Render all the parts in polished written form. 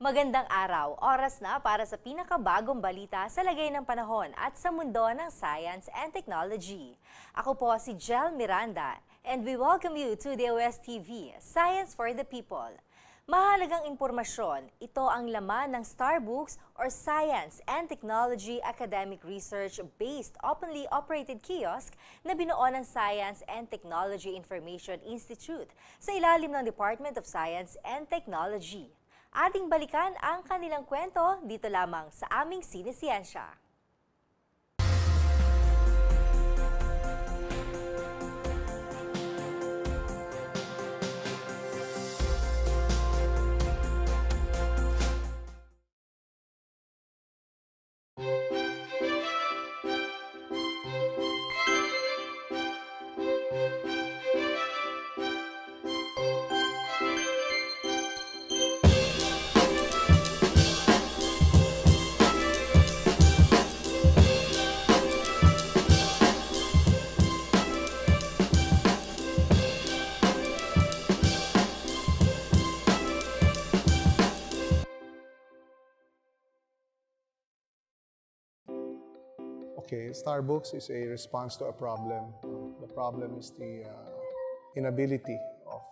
Magandang araw, oras na para sa pinakabagong balita sa lagay ng panahon at sa mundo ng science and technology. Ako po si Jel Miranda and we welcome you to DOSTv, Science for the People. Mahalagang impormasyon, ito ang laman ng Starbooks or Science and Technology Academic Research-based openly operated kiosk na binuo ng Science and Technology Information Institute sa ilalim ng Department of Science and Technology. Ating balikan ang kanilang kwento dito lamang sa aming Sinesiyensya. Okay, Starbucks is a response to a problem. The problem is the inability of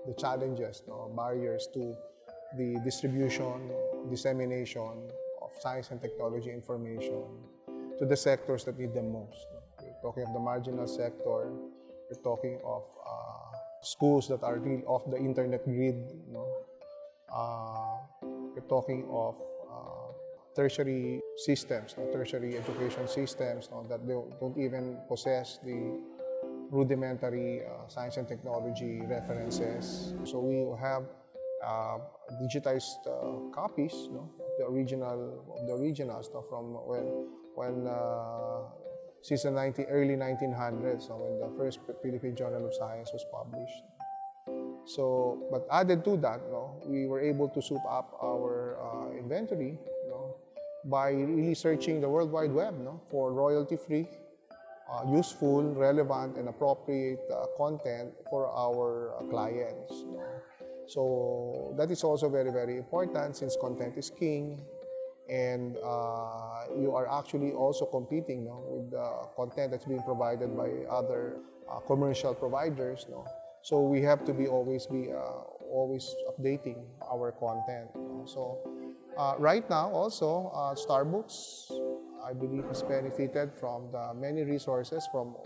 the challenges, barriers to the distribution, dissemination of science and technology information to the sectors that need them most. We're talking of the marginal sector, we're talking of schools that are really off the internet grid, we're talking of tertiary systems, tertiary education systems that don't even possess the rudimentary science and technology references. So we have digitized copies of the originals from when since the early 1900s, when the first Philippine Journal of Science was published. So, but added to that, we were able to soup up our inventory by really searching the World Wide Web for royalty-free, useful, relevant, and appropriate content for our clients. So that is also very, very important since content is king, and you are actually also competing with the content that's being provided by other commercial providers. So we have to always updating our content. So right now also, Starbucks, I believe, has benefited from the many resources from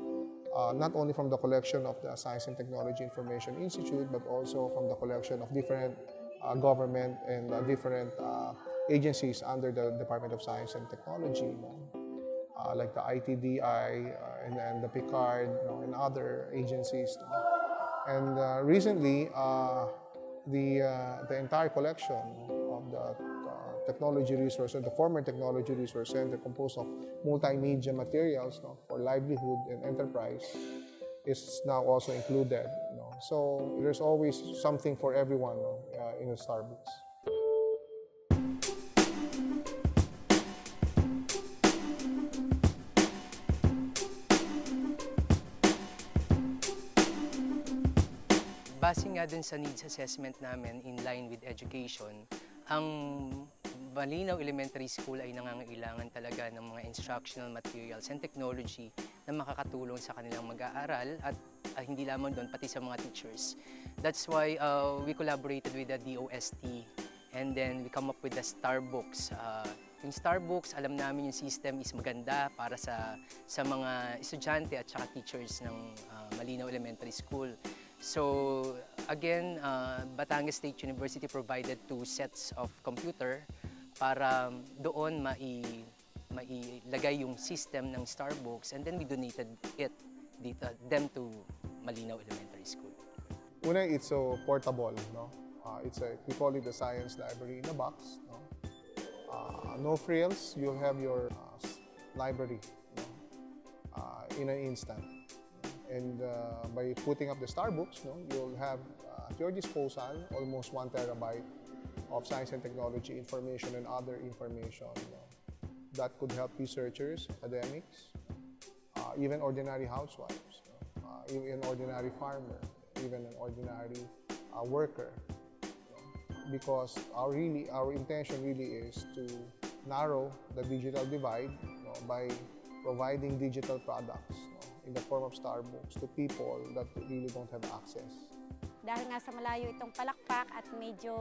not only from the collection of the Science and Technology Information Institute, but also from the collection of different government and different agencies under the Department of Science and Technology, like the ITDI and the PICARD and other agencies. And recently, the entire collection of the technology resource, the former technology resource center composed of multimedia materials for livelihood and enterprise is now also included. So there's always something for everyone in the Starbucks. Base nga dun sa needs assessment namin in line with education, ang Malinaw Elementary School ay nangangailangan talaga ng mga instructional materials and technology na makakatulong sa kanilang mag-aaral at hindi lamang doon, pati sa mga teachers. That's why we collaborated with the DOST and then we come up with the Starbooks. Yung Starbooks, alam namin yung system is maganda para sa mga estudyante at saka teachers ng Malinaw Elementary School. So, Again, Batangas State University provided 2 sets of computer para doon mailagay yung system ng Starbucks, and then we donated them to Malinaw Elementary School. Una, it's so portable, no? We call it the science library in a box, no? No frills, you'll have your library, no? In an instant. And by putting up the Starbucks, no, you'll have at your disposal almost 1 terabyte of science and technology information and other information, no, that could help researchers, academics, even ordinary housewives, no, even ordinary farmer, even an ordinary worker. No, because our intention really is to narrow the digital divide, no, by providing digital products, no, in the form of Starbucks to people that really don't have access. Dahil nga sa malayo itong palakpak at medyo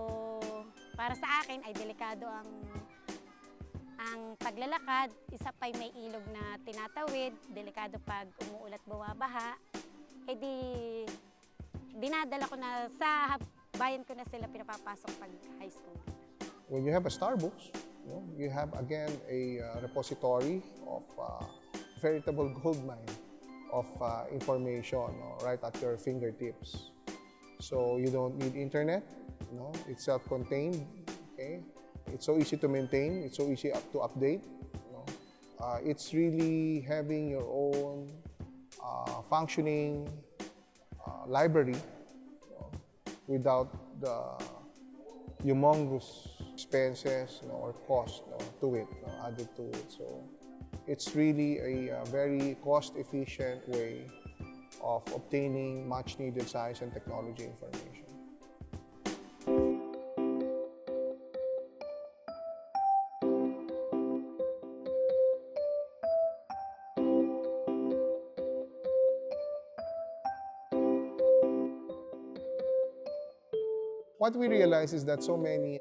para sa akin ay delikado ang paglalakad, isa pa'y may ilog na tinatawid, delikado pag umuulat bumabaha, dinadala ko na sa bayan ko na sila pinapapasok pag high school. When you have a Starbucks, no, you have again a repository of veritable goldmine of information, no, right at your fingertips. So you don't need internet, no? It's self-contained, okay? It's so easy to maintain, it's so easy to update, no? It's really having your own functioning library, no, without the humongous expenses, no, or cost, no, to it, no, added to it. So it's really a very cost-efficient way of obtaining much-needed science and technology information. What we realize is that so many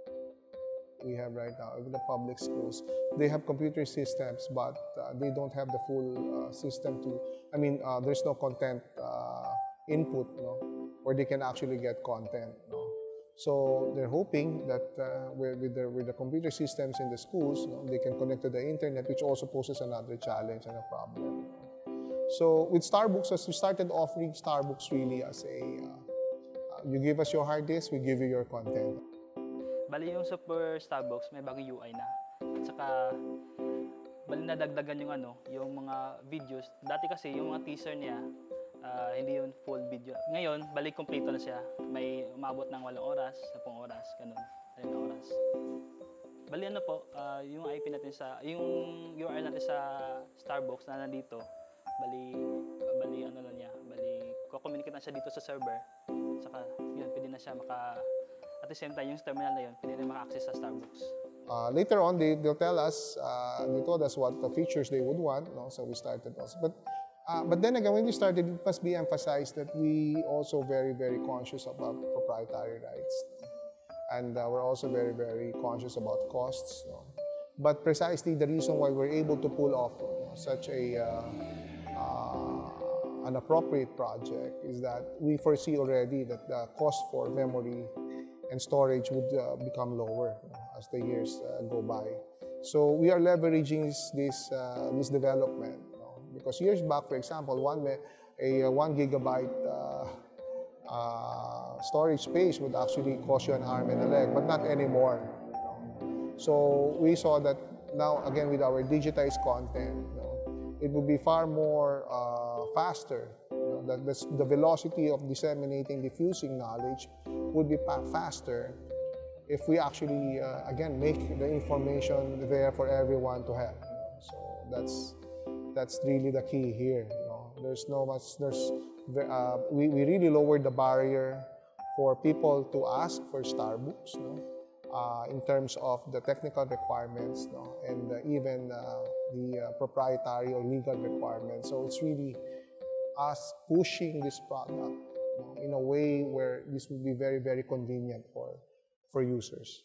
we have right now, even the public schools, they have computer systems, but they don't have the full system to, there's no content input, no, where they can actually get content, no. So they're hoping that with the computer systems in the schools, no, they can connect to the internet, which also poses another challenge and a problem. So with Starbucks, as we started offering Starbucks really as you give us your hard disk, we give you your content. Bali yung Super Starbucks may bagong UI na. At saka bali nadagdagan yung mga videos. Dati kasi yung mga teaser niya hindi yun full video. Ngayon, bali kompleto na siya. May umabot ng 8 oras, 10 oras, ganun. 10 oras. Bali yung IP natin yung URL natin sa Starbucks na nandito. Bali ko-communicate na siya dito sa server. Saka yun, pwede na siya at the same time, yung terminal na yun, pwede na maka-access sa Starbucks. Later on, they'll tell us, they told us what the features they would want, no? So we started also. But then again, when we started, it must be emphasized that we also very, very conscious about proprietary rights. And we're also very, very conscious about costs. No? But precisely the reason why we're able to pull off such an appropriate project is that we foresee already that the cost for memory and storage would become lower, as the years go by. So we are leveraging this development, because years back, for example, a 1 gigabyte storage space would actually cost you an arm and a leg, but not anymore. So we saw that now, again, with our digitized content, it would be far more faster. The velocity of disseminating, diffusing knowledge would be faster if we actually, again, make the information there for everyone to have. So that's really the key here. We really lowered the barrier for people to ask for Starbucks, in terms of the technical requirements, and even the proprietary or legal requirements. So it's really us pushing this product in a way where this will be very, very convenient for users.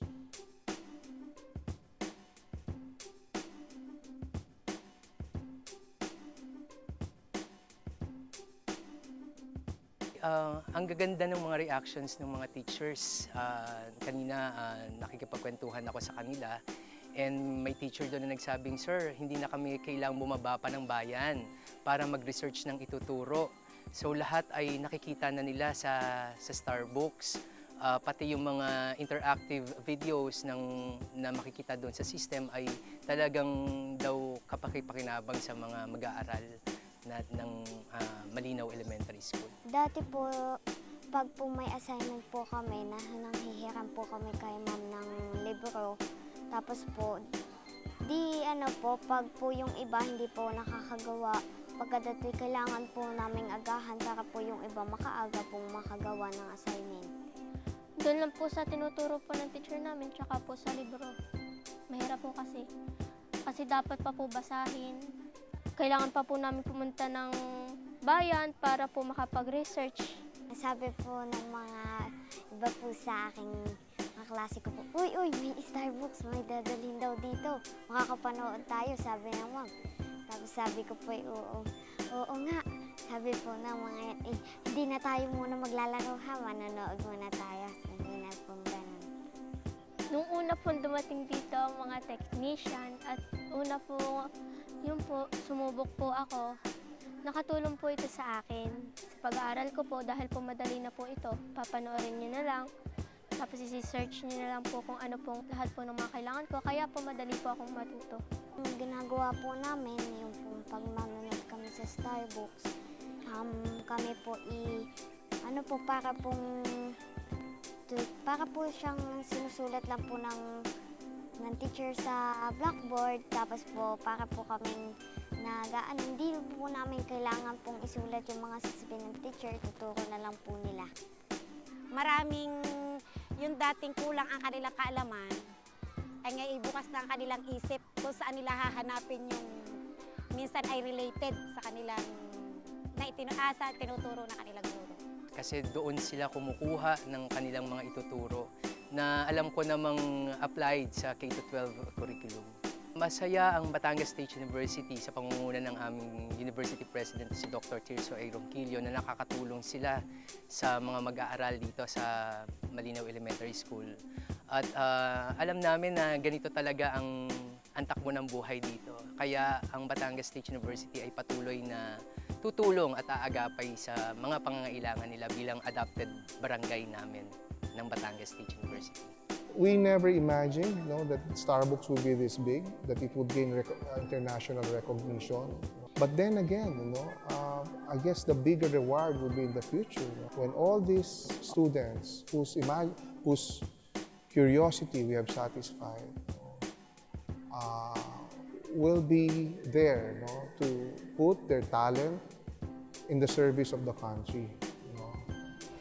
ang gaganda ng mga reactions ng mga teachers. Kanina nakikipagkwentuhan ako sa kanila and may teacher doon na nagsabing, "Sir, hindi na kami kailangang bumaba pa ng bayan para mag-research ng ituturo." So lahat ay nakikita na nila sa Starbucks. Pati yung mga interactive videos na makikita doon sa system ay talagang daw kapakipakinabang sa mga mag-aaral ng Malinaw Elementary School. Dati po, pag po may assignment po kami, nanghihiram po kami kay ma'am ng libro. Tapos po, pag po yung iba hindi po nakakagawa, pagkadating kailangan po naming agahan para po yung iba makaaga pong makagawa ng assignment. Doon lang po sa tinuturo po ng teacher namin, tsaka po sa libro. Mahirap po kasi. Kasi dapat pa po basahin. Kailangan pa po namin pumunta ng bayan para po makapag-research. Sabi po ng mga iba po sa aking mga klase ko po, Uy, may Starbucks, may dadalhin daw dito. Makakapanood tayo, sabi ng ma'am. Tapos sabi ko po, oo nga. Sabi po ng mga yan, hindi na tayo muna maglalaro ha, manonood muna tayo. Hindi na po ganun. Nung una po dumating dito ang mga technician at una po, yun po, sumubok po ako. Nakatulong po ito sa akin. Sa pag-aaral ko po, dahil po madali na po ito, papanoorin niyo na lang. Tapos isi-search niyo na lang po kung ano pong lahat po ng mga kailangan ko. Kaya po madali po akong matuto. Ang ginagawa po namin, yung pag manonood kami sa Starbucks, kami po para po siyang sinusulat lang po ng teacher sa blackboard. Tapos po, para po kaming hindi po namin kailangan pong isulat yung mga sasabihin ng teacher, tuturo na lang po nila. Maraming yung dating kulang ang kanilang kaalaman, ay ngayon ibukas na ang kanilang isip kung saan nila hahanapin yung minsan ay related sa kanilang tinuturo na kanilang guro. Kasi doon sila kumukuha ng kanilang mga ituturo na alam ko namang applied sa K-12 curriculum. Masaya ang Batangas State University sa pangunguna ng aming University President si Dr. Tirso A. Ronquillo na nakakatulong sila sa mga mag-aaral dito sa Malinaw Elementary School. At alam namin na ganito talaga ang takbo ng buhay dito. Kaya ang Batangas State University ay patuloy na tutulong at aagapay sa mga pangangailangan nila bilang adopted barangay namin ng Batangas State University. We never imagined, that Starbucks would be this big, that it would gain international recognition. But then again, I guess the bigger reward will be in the future when all these students whose curiosity we have satisfied will be there, to put their talent in the service of the country,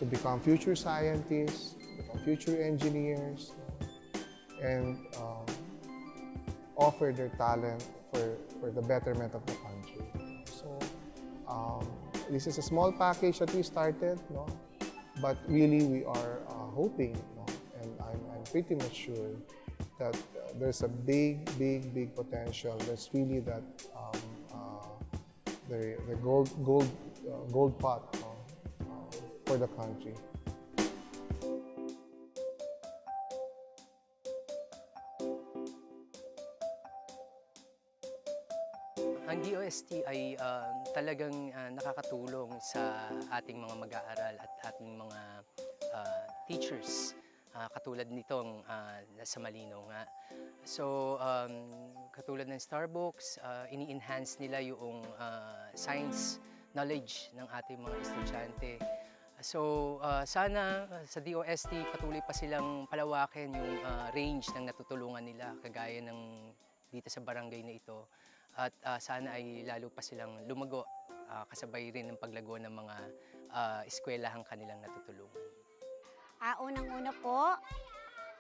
to become future scientists, become future engineers, and offer their talent for the betterment of the country. So this is a small package that we started, but really we are hoping, and I'm pretty much sure that there's a big potential. There's really that the gold pot for the country. Ang DOST ay talagang nakakatulong sa ating mga mag-aaral at ating mga teachers. Katulad nitong sa Malinaw nga. So, katulad ng Starbucks, ini-enhance nila yung science knowledge ng ating mga estudyante. So, sana sa DOST patuloy pa silang palawakin yung range ng natutulungan nila kagaya ng dito sa barangay na ito. At sana ay lalo pa silang lumago kasabay rin ng paglago ng mga eskwelahang kanilang natutulungan. Unang-una po,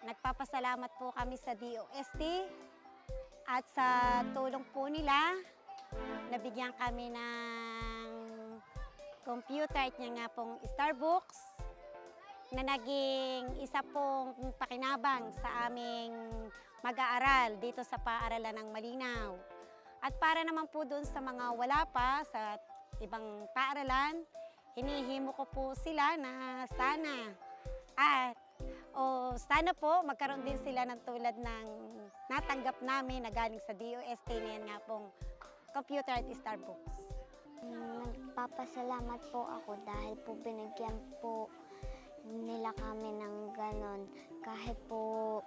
nagpapasalamat po kami sa DOST at sa tulong po nila, nabigyan kami ng computer at nga pong Starbucks na naging isa pong pakinabang sa aming mag-aaral dito sa paaralan ng Malinaw. At para naman po doon sa mga wala pa sa ibang paaralan, hinihimo ko po sila na sana po magkaroon din sila ng tulad ng natanggap namin na galing sa DOST na yan nga pong computer at Starbucks. Nagpapasalamat po ako dahil po binigyan po nila kami ng ganon. Kahit po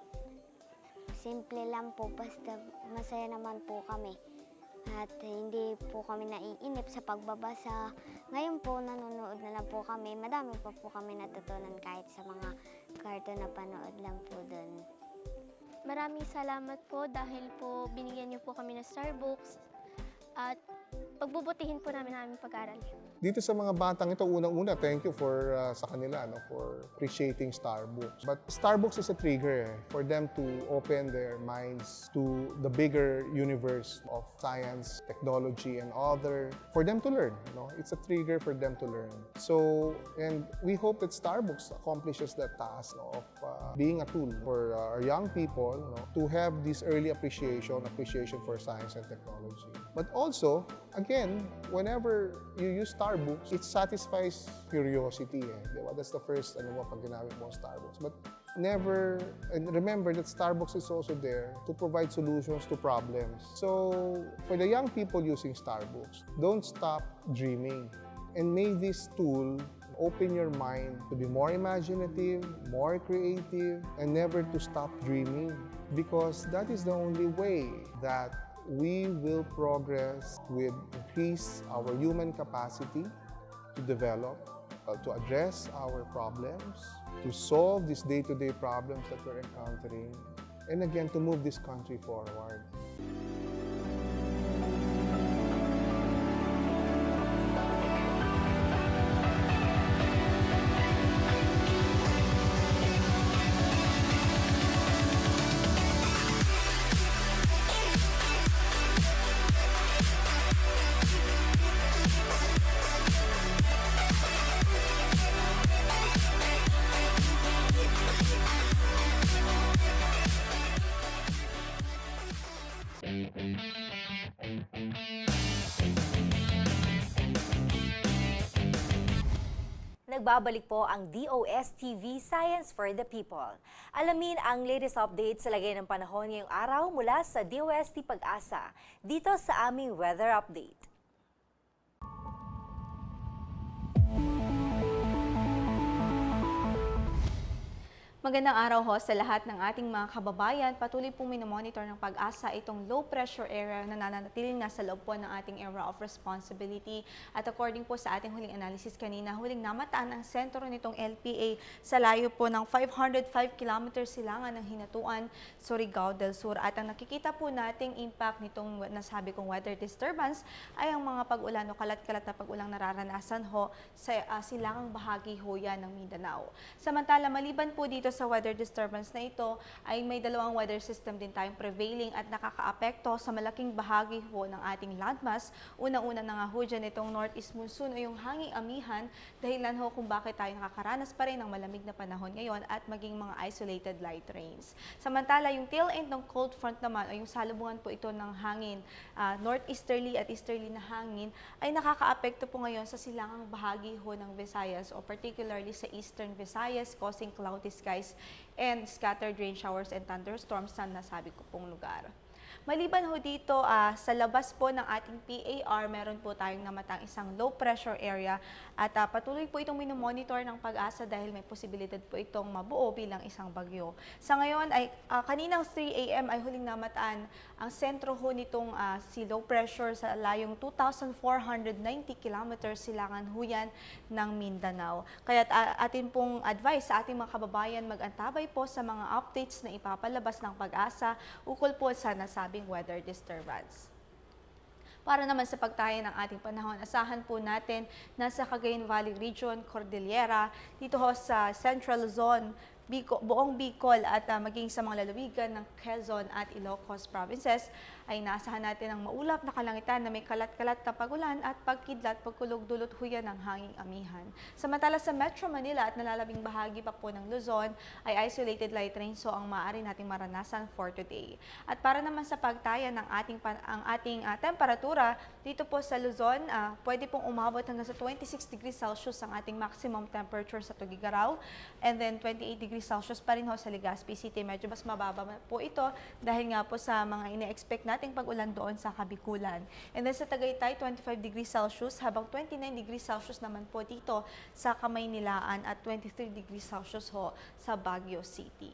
simple lang po, basta masaya naman po kami. At hindi po kami naiinip sa pagbabasa. Ngayon po, nanonood na lang po kami. Madami pa po kami natutunan kahit sa mga cartoon na panood lang po doon. Maraming salamat po dahil po binigyan niyo po kami ng Starbucks at pagbubutihin po namin ang aming pag-aaral. Dito sa mga batang ito, unang-una, thank you for sa kanila, for appreciating Starbucks. But Starbucks is a trigger for them to open their minds to the bigger universe of science, technology, and for them to learn. It's a trigger for them to learn. So, and we hope that Starbucks accomplishes that task of being a tool for our young people to have this early appreciation for science and technology. But also, again, whenever you use Starbucks, it satisfies curiosity. Diba? That's the first pag ginamit mo ang Starbucks. But and remember that Starbucks is also there to provide solutions to problems. So, for the young people using Starbucks, don't stop dreaming. And may this tool open your mind to be more imaginative, more creative, and never to stop dreaming. Because that is the only way that we will progress with increase our human capacity to develop, to address our problems, to solve these day-to-day problems that we're encountering, and again, to move this country forward. Nagbabalik po ang DOSTv Science for the People. Alamin ang latest update sa lagay ng panahon ngayong araw mula sa DOST Pag-asa, dito sa aming weather update. Magandang araw ho sa lahat ng ating mga kababayan. Patuloy pong minomonitor ng Pag-asa itong low pressure area na nananatiling nasa loob po ng ating area of responsibility. At according po sa ating huling analysis kanina, huling namataan ang sentro nitong LPA sa layo po ng 505 km silangan ng Hinatuan, Surigao del Sur. At ang nakikita po nating impact nitong nasabi kong weather disturbance ay ang mga pag-ulan o kalat-kalat na pag-ulang nararanasan ho sa silangang bahagi ho yan ng Mindanao. Samantala, maliban po dito sa weather disturbance na ito, ay may dalawang weather system din tayong prevailing at nakakaapekto sa malaking bahagi ho ng ating landmass. Una-una na nga ho dyan itong northeast monsoon o yung hanging amihan, dahilan ho kung bakit tayo nakakaranas pa rin ng malamig na panahon ngayon at maging mga isolated light rains. Samantala, yung tail end ng cold front naman o yung salubungan po ito ng hangin, northeasterly at easterly na hangin, ay nakakaapekto po ngayon sa silangang bahagi ho ng Visayas o particularly sa eastern Visayas, causing cloudy skies and scattered rain showers and thunderstorms na nasabi ko pong lugar. Maliban ho dito, sa labas po ng ating PAR, meron po tayong namatang isang low pressure area at patuloy po itong minomonitor ng Pag-asa dahil may posibilidad po itong mabuo bilang isang bagyo. Sa ngayon, ay kaninang 3 AM ay huling namataan ang sentro ho nitong si low pressure sa layong 2,490 km silangan huyan ng Mindanao. Kaya atin pong advice sa ating mga kababayan mag-antabay po sa mga updates na ipapalabas ng Pag-asa ukol po sa nasabing weather disturbance. Para naman sa pagtaya ng ating panahon, asahan po natin na sa Cagayan Valley Region, Cordillera, dito ho sa Central Zone, buong Bicol at maging sa mga lalawigan ng Quezon at Ilocos provinces ay inaasahan natin ang maulap na kalangitan na may kalat-kalat na pagulan at pagkidlat, pagkulog, dulot huyan ng hanging amihan. Samantala sa Metro Manila at nalalabing bahagi pa po ng Luzon ay isolated light rain so ang maaari nating maranasan for today. At para naman sa pagtaya ng ating temperatura dito po sa Luzon, pwede pong umabot hanggang sa 26 degrees Celsius ang ating maximum temperature sa Tugigaraw and then 28 degrees Celsius pa rin ho sa Legazpi City. Medyo mas mababa po ito dahil nga po sa mga ine-expect nating pag-ulan doon sa Kabikulan. And then sa Tagaytay, 25 degrees Celsius habang 29 degrees Celsius naman po dito sa Kamaynilaan at 23 degrees Celsius ho sa Baguio City.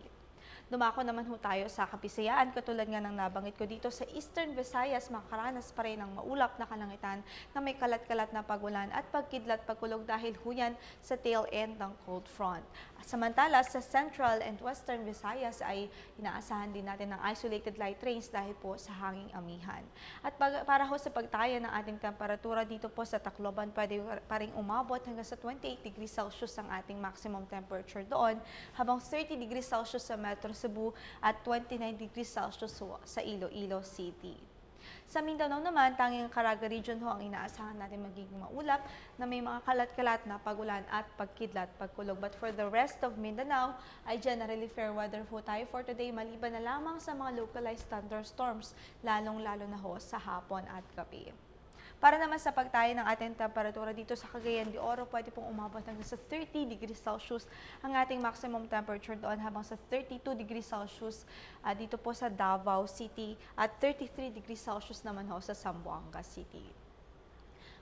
Dumako naman ho tayo sa Kabisayaan katulad nga ng nabanggit ko dito sa Eastern Visayas, makaranas pa rin ng maulap na kalangitan na may kalat-kalat na pagulan at pagkidlat pagkulog dahil huyan sa tail end ng cold front. Samantala sa Central and Western Visayas ay inaasahan din natin ng isolated light rains dahil po sa hanging amihan. At para ho sa pagtaya ng ating temperatura dito po sa Tacloban, pwede pa rin umabot hanggang sa 28 degrees Celsius ang ating maximum temperature doon, habang 30 degrees Celsius sa Metro Cebu at 29 degrees Celsius sa Iloilo City. Sa Mindanao naman, tanging Caraga region ho ang inaasahan natin magiging maulap na may mga kalat-kalat na pagulan at pagkidlat, pagkulog. But for the rest of Mindanao, ay generally fair weather ho tayo for today, maliban na lamang sa mga localized thunderstorms, lalong-lalo na ho sa hapon at gabi. Para naman sa pagtaya ng ating temperatura dito sa Cagayan de Oro, pwede pong umabot hanggang sa 30 degrees Celsius ang ating maximum temperature doon, habang sa 32 degrees Celsius dito po sa Davao City at 33 degrees Celsius naman ho sa Zamboanga City.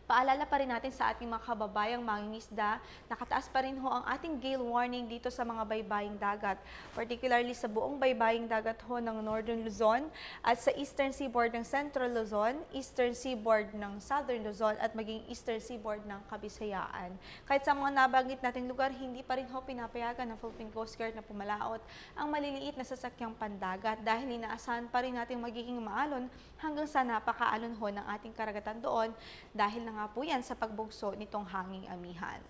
Paalala pa rin natin sa ating mga kababayang mangingisda, nakataas pa rin ho ang ating gale warning dito sa mga baybaying dagat, particularly sa buong baybaying dagat ho ng Northern Luzon at sa Eastern Seaboard ng Central Luzon, Eastern Seaboard ng Southern Luzon at maging Eastern Seaboard ng Kabisayaan. Kahit sa mga nabanggit nating lugar, hindi pa rin ho pinapayagan ng Philippine Coast Guard na pumalaot ang maliliit na sasakyang pandagat dahil inaasahan pa rin natin magiging maalon hanggang sa napakaalon ho ng ating karagatan doon dahil nga po yan sa pagbugso nitong hanging amihan.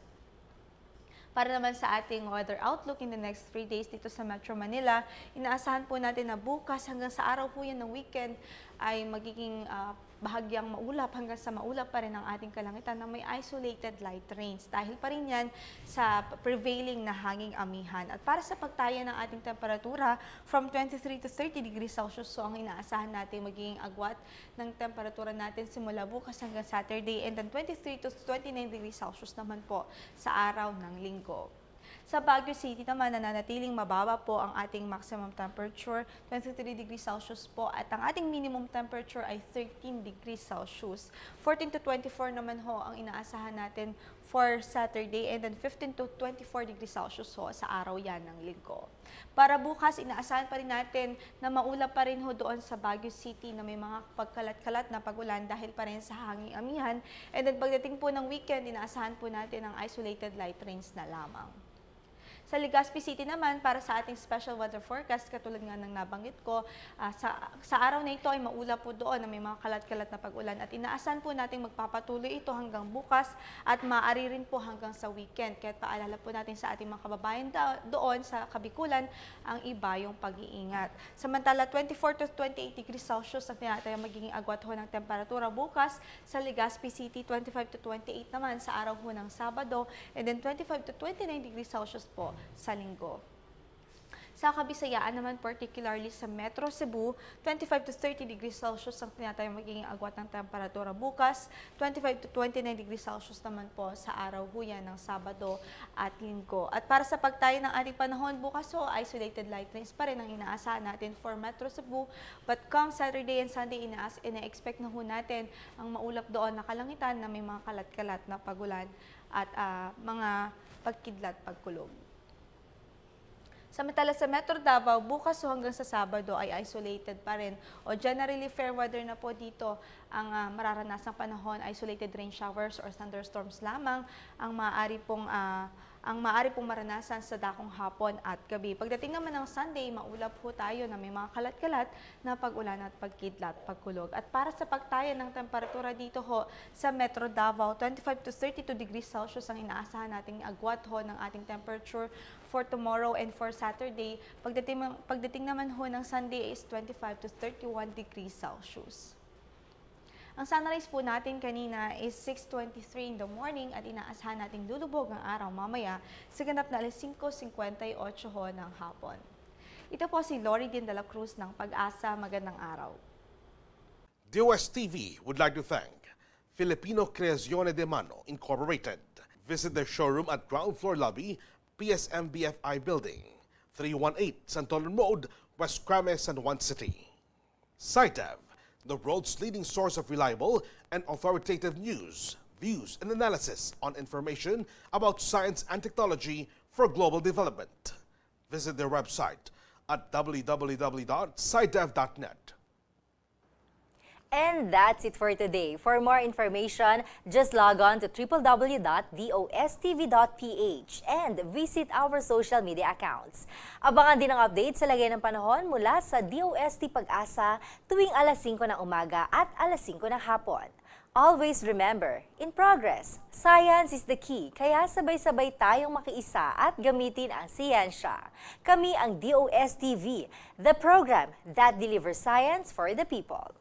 Para naman sa ating weather outlook in the next 3 days dito sa Metro Manila, inaasahan po natin na bukas hanggang sa araw po yan ng weekend ay magiging bahagyang maulap hanggang sa maulap pa rin ang ating kalangitan na may isolated light rains dahil pa rin yan sa prevailing na hanging amihan. At para sa pagtaya ng ating temperatura, from 23 to 30 degrees Celsius so ang inaasahan natin magiging agwat ng temperatura natin simula bukas hanggang Saturday, and then 23 to 29 degrees Celsius naman po sa araw ng Linggo. Sa Baguio City naman, nananatiling mababa po ang ating maximum temperature, 23 degrees Celsius po, at ang ating minimum temperature ay 13 degrees Celsius. 14 to 24 naman ho ang inaasahan natin for Saturday, and then 15 to 24 degrees Celsius ho sa araw yan ng Linggo. Para bukas, inaasahan pa rin natin na maulap pa rin ho doon sa Baguio City na may mga pagkalat-kalat na pagulan dahil pa rin sa hanging amihan, and then pagdating po ng weekend, inaasahan po natin ang isolated light rains na lamang. Sa Legazpi City naman, para sa ating special weather forecast, katulad nga ng nabanggit ko, sa araw na ito ay maulap po doon na may mga kalat-kalat na pag-ulan at inaasahan po natin magpapatuloy ito hanggang bukas at maaari rin po hanggang sa weekend. Kaya paalala po natin sa ating mga kababayan doon sa Kabikulan ang iba yung pag-iingat. Samantala, 24 to 28 degrees Celsius ang tinatayang magiging agwat ho ng temperatura bukas sa Legazpi City, 25 to 28 naman sa araw ho ng Sabado, and then 25 to 29 degrees Celsius po sa Linggo. Sa Kabisayaan naman, particularly sa Metro Cebu, 25 to 30 degrees Celsius ang tinatayang magiging agwat ng temperatura bukas, 25 to 29 degrees Celsius naman po sa araw ho yan ng Sabado at Linggo. At para sa pagtayo ng ating panahon bukas ho, isolated light rains pa rin ang inaasahan natin for Metro Cebu, but come Saturday and Sunday, ina-expect na ho natin ang maulap doon na kalangitan na may mga kalat-kalat na pagulan at mga pagkidlat, pagkulog. Samantala sa Metro Davao, bukas o hanggang sa Sabado ay isolated pa rin o generally fair weather na po dito ang mararanasang panahon, isolated rain showers or thunderstorms lamang ang maaari pong ang maaari pong maranasan sa dakong hapon at gabi. Pagdating naman ng Sunday, maulap po tayo na may mga kalat-kalat na pag-ulan at pagkidlat, pagkulog. At para sa pagtaya ng temperatura dito ho sa Metro Davao, 25 to 32 degrees Celsius ang inaasahan nating agwat ho ng ating temperature for tomorrow and for Saturday. Pagdating naman ho ng Sunday is 25 to 31 degrees Celsius. Ang sunrise po natin kanina is 6:23 in the morning at inaasahan nating lulubog ang araw mamaya sa ganap na 5:58 ho ng hapon. Ito po si Lori Din de la Cruz ng Pag-asa. Magandang araw. DOSTv would like to thank Filipino Creazione de Mano Incorporated. Visit their showroom at ground floor lobby, PSM BFI Building, 318 Santolan Road, West Crames, San Juan City. Sinev, the world's leading source of reliable and authoritative news, views, and analysis on information about science and technology for global development. Visit their website at www.sidev.net. And that's it for today. For more information, just log on to www.dostv.ph and visit our social media accounts. Abangan din ang update sa lagay ng panahon mula sa DOST Pag-asa tuwing alas 5 ng umaga at alas 5 ng hapon. Always remember, in progress, science is the key, kaya sabay-sabay tayong makiisa at gamitin ang siyensya. Kami ang DOSTv, the program that delivers science for the people.